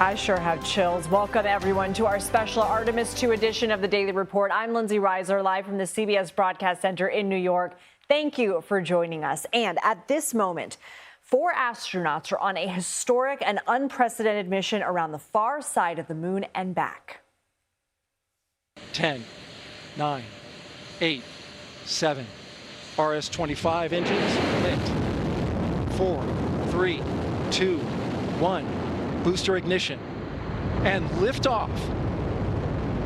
I sure have chills. Welcome, everyone, to our special Artemis II edition of the Daily Report. I'm Lindsay Reiser, live from the CBS Broadcast Center in New York. Thank you for joining us. And at this moment, 4 astronauts are on a historic and unprecedented mission around the far side of the moon and back. 10, 9, 8, 7. RS-25 engines lit. 4, 3, 2, 1. Booster ignition and liftoff.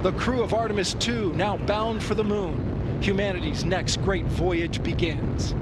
The crew of Artemis II now bound for the moon. Humanity's next great voyage begins.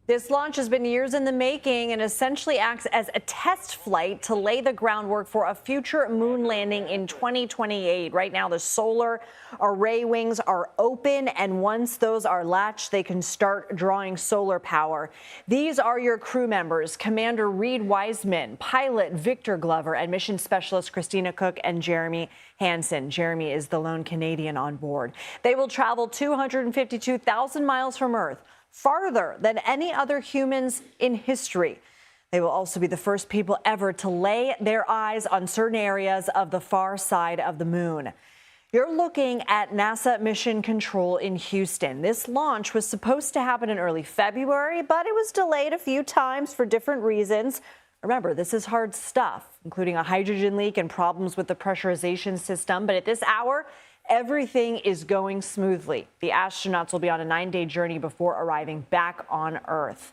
This launch has been years in the making and essentially acts as a test flight to lay the groundwork for a future moon landing in 2028. Right now, the solar array wings are open, and once those are latched, they can start drawing solar power. These are your crew members: Commander Reed Wiseman, pilot Victor Glover, and mission specialist Christina Cook and Jeremy Hansen. Jeremy is the lone Canadian on board. They will travel 252,000 miles from Earth, farther than any other humans in history. They will also be the first people ever to lay their eyes on certain areas of the far side of the moon. You're looking at NASA Mission Control in Houston. This launch was supposed to happen in early February, but it was delayed a few times for different reasons. Remember, this is hard stuff, including a hydrogen leak and problems with the pressurization system. But at this hour, everything is going smoothly. The astronauts will be on a 9-day journey before arriving back on Earth.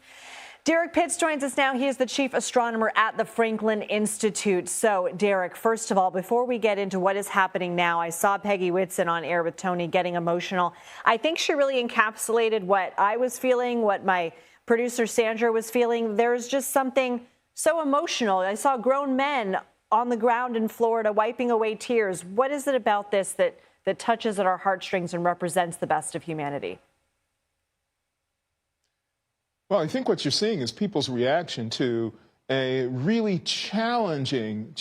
Derrick Pitts joins us now. He is the chief astronomer at the Franklin Institute. So, Derrick, first of all, before we get into what is happening now, I saw Peggy Whitson on air with Tony getting emotional. I think she really encapsulated what I was feeling, what my producer Sandra was feeling. There's just something so emotional. I saw grown men on the ground in Florida wiping away tears. What is it about this that touches at our heartstrings and represents the best of humanity? Well, I think what you're seeing is people's reaction to a really challenging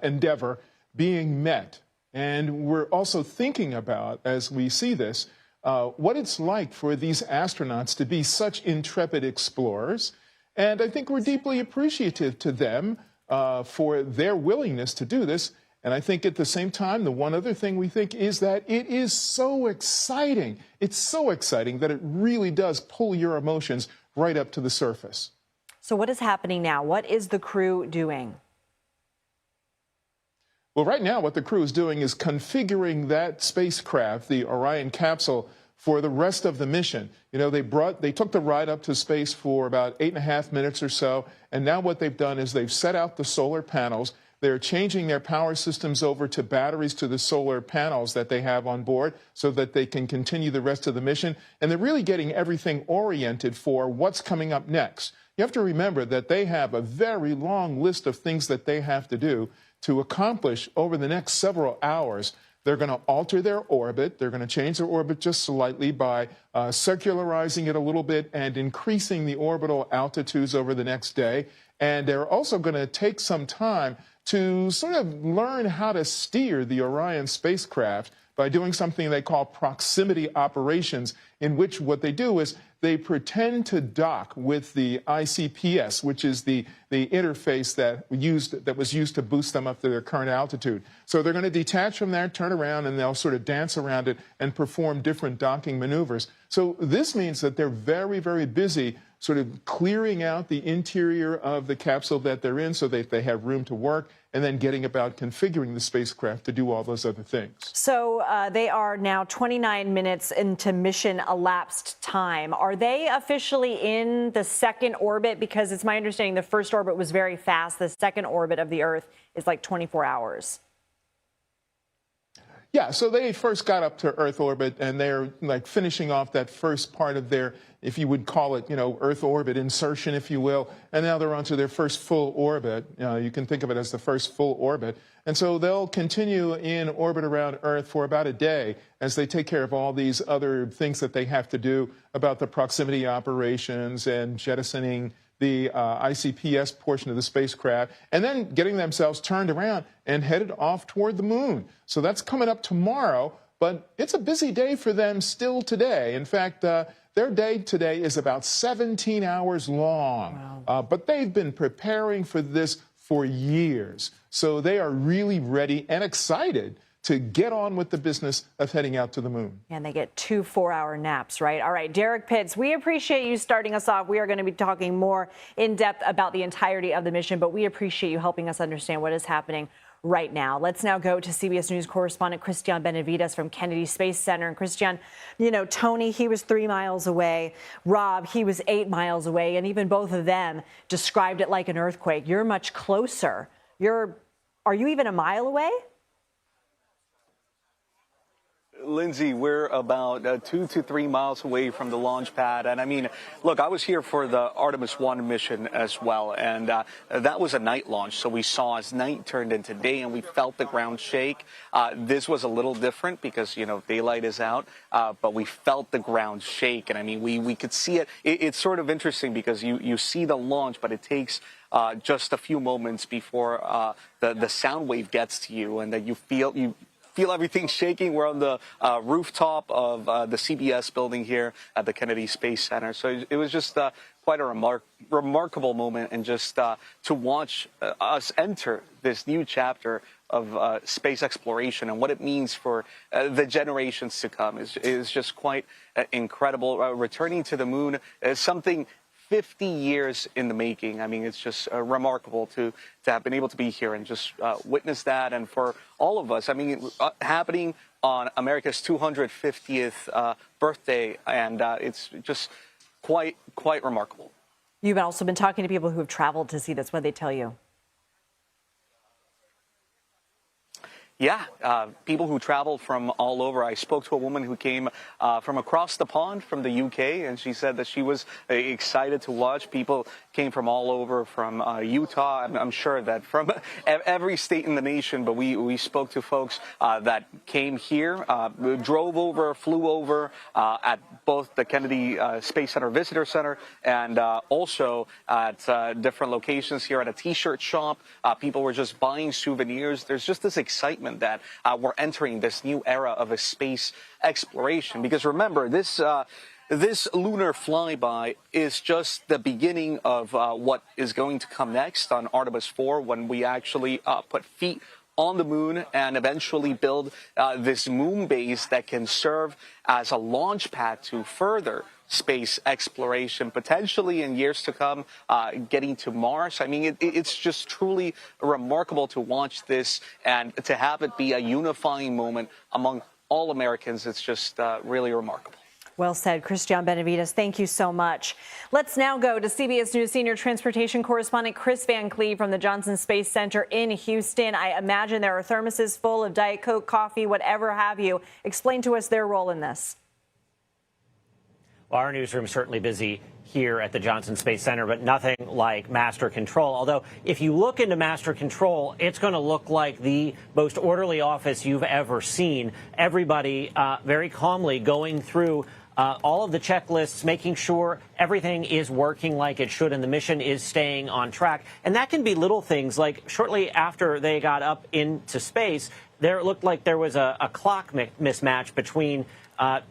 endeavor being met. And we're also thinking about, as we see this, what it's like for these astronauts to be such intrepid explorers. And I think we're deeply appreciative to them for their willingness to do this. And I think at the same time, the one other thing we think is that it is so exciting. It's so exciting that it really does pull your emotions right up to the surface. So what is happening now? What is the crew doing? Well, right now, what the crew is doing is configuring that spacecraft, the Orion capsule, for the rest of the mission. You know, they took the ride up to space for about 8.5 minutes or so. And now what they've done is they've set out the solar panels. They're changing their power systems over to batteries to the solar panels that they have on board so that they can continue the rest of the mission. And they're really getting everything oriented for what's coming up next. You have to remember that they have a very long list of things that they have to do to accomplish over the next several hours. They're going to alter their orbit. They're going to change their orbit just slightly by circularizing it a little bit and increasing the orbital altitudes over the next day. And they're also going to take some time to sort of learn how to steer the Orion spacecraft by doing something they call proximity operations, in which what they do is they pretend to dock with the ICPS, which is the interface that was used to boost them up to their current altitude. So they're going to detach from there, turn around, and they'll sort of dance around it and perform different docking maneuvers. So this means that they're very, very busy sort of clearing out the interior of the capsule that they're in so that they have room to work, and then getting about configuring the spacecraft to do all those other things. So they are now 29 minutes into mission elapsed time. Are they officially in the second orbit? Because it's my understanding the first orbit was very fast. The second orbit of the Earth is like 24 hours. Yeah, so they first got up to Earth orbit, and they're like finishing off that first part of their, if you would call it, Earth orbit insertion, if you will. And now they're onto their first full orbit. You can think of it as the first full orbit. And so they'll continue in orbit around Earth for about a day as they take care of all these other things that they have to do about the proximity operations and jettisoning the ICPS portion of the spacecraft, and then getting themselves turned around and headed off toward the moon. So that's coming up tomorrow, but it's a busy day for them still today. In fact, their day today is about 17 hours long. Wow. But they've been preparing for this for years. So they are really ready and excited to get on with the business of heading out to the moon. And they get 2 4-hour naps, right? All right, Derrick Pitts, we appreciate you starting us off. We are going to be talking more in depth about the entirety of the mission, but we appreciate you helping us understand what is happening right now. Let's now go to CBS News correspondent Cristian Benavides from Kennedy Space Center. And Cristian, you know, Tony, he was 3 miles away. Rob, he was 8 miles away. And even both of them described it like an earthquake. You're much closer. Are you even a mile away? Lindsay, we're about 2 to 3 miles away from the launch pad. And I mean, look, I was here for the Artemis I mission as well. And that was a night launch. So we saw as night turned into day and we felt the ground shake. This was a little different because, you know, daylight is out, but we felt the ground shake. And I mean, we could see it. It's sort of interesting because you see the launch, but it takes just a few moments before the sound wave gets to you and that you feel everything shaking. We're on the rooftop of the CBS building here at the Kennedy Space Center. So it was just quite a remarkable moment, and just to watch us enter this new chapter of space exploration and what it means for the generations to come is just quite incredible. Returning to the moon is something 50 years in the making. I mean, it's just remarkable to have been able to be here and just witness that. And for all of us, I mean, happening on America's 250th birthday, and it's just quite remarkable. You've also been talking to people who have traveled to see this. What they tell you? Yeah, people who traveled from all over. I spoke to a woman who came from across the pond from the UK, and she said that she was excited to watch. People came from all over, from Utah. I'm sure that from every state in the nation, but we spoke to folks that came here, drove over, flew over at both the Kennedy Space Center Visitor Center and also at different locations here at a T-shirt shop. People were just buying souvenirs. There's just this excitement that we're entering this new era of a space exploration. Because remember, this lunar flyby is just the beginning of what is going to come next on Artemis IV, when we actually put feet on the moon and eventually build this moon base that can serve as a launch pad to further space exploration, potentially in years to come, getting to Mars. I mean, it's just truly remarkable to watch this and to have it be a unifying moment among all Americans. It's just really remarkable. Well said, Cristian Benavides. Thank you so much. Let's now go to CBS News senior transportation correspondent Kris van Cleave from the Johnson Space Center in Houston. I imagine there are thermoses full of Diet Coke, coffee, whatever have you. Explain to us their role in this. Well, our newsroom is certainly busy here at the Johnson Space Center, but nothing like Master Control. Although, if you look into Master Control, it's going to look like the most orderly office you've ever seen. Everybody very calmly going through all of the checklists, making sure everything is working like it should and the mission is staying on track. And that can be little things like shortly after they got up into space, it looked like there was a clock mismatch between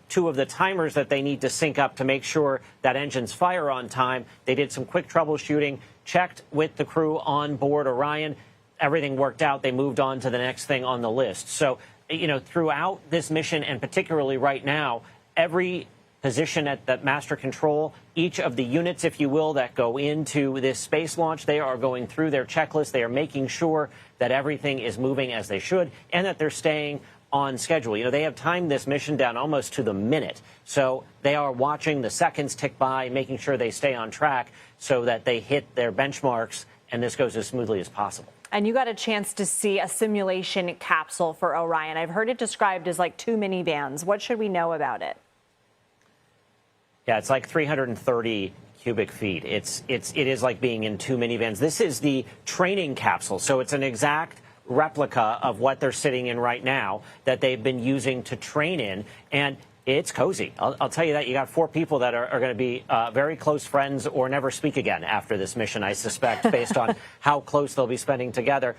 two of the timers that they need to sync up to make sure that engines fire on time. They did some quick troubleshooting, checked with the crew on board Orion. Everything worked out. They moved on to the next thing on the list. So, you know, throughout this mission, and particularly right now, every position at the Master Control, each of the units, if you will, that go into this space launch, they are going through their checklist. They are making sure that everything is moving as they should and that they're staying on schedule. You know, they have timed this mission down almost to the minute. So they are watching the seconds tick by, making sure they stay on track so that they hit their benchmarks and this goes as smoothly as possible. And you got a chance to see a simulation capsule for Orion. I've heard it described as like 2 minivans. What should we know about it? Yeah, it's like 330 cubic feet. It is like being in 2 minivans. This is the training capsule, so it's an exact replica of what they're sitting in right now that they've been using to train in, and it's cozy. I'll tell you that. You got 4 people that are going to be very close friends or never speak again after this mission, I suspect, based on how close they'll be spending together.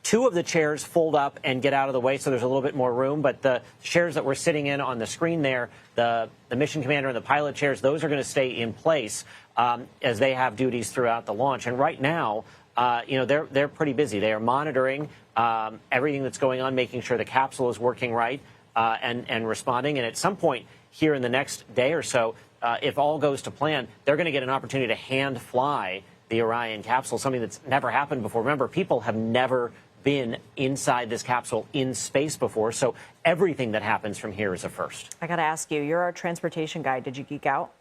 2 of the chairs fold up and get out of the way, so there's a little bit more room, but the chairs that we're sitting in on the screen there, the mission commander and the pilot chairs, those are going to stay in place as they have duties throughout the launch. And right now, they're pretty busy. They are monitoring everything that's going on, making sure the capsule is working right and responding. And at some point here in the next day or so, if all goes to plan, they're going to get an opportunity to hand fly the Orion capsule, something that's never happened before. Remember, people have never been inside this capsule in space before, so everything that happens from here is a first. I got to ask you, you're our transportation guy. Did you geek out?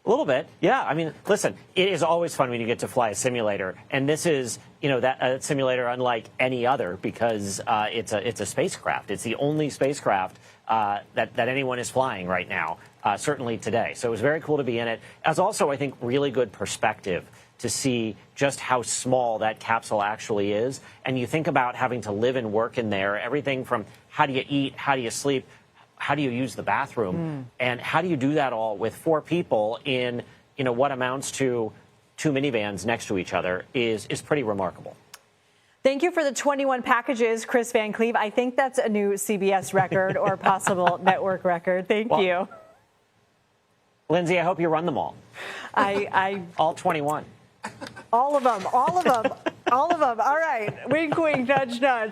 A little bit, yeah. I mean, listen, it is always fun when you get to fly a simulator, and this is, that simulator unlike any other because it's a spacecraft. It's the only spacecraft that anyone is flying right now, certainly today. So it was very cool to be in it. As also, I think, really good perspective to see just how small that capsule actually is. And you think about having to live and work in there, everything from how do you eat, how do you sleep, how do you use the bathroom, and how do you do that all with 4 people in, what amounts to 2 minivans next to each other is pretty remarkable. Thank you for the 21 packages, Kris Van Cleave. I think that's a new CBS record or possible network record. Thank you. Lindsay, I hope you run them all. All 21. All of them. All of them. All of them. All right. Wink, wink, nudge, nudge.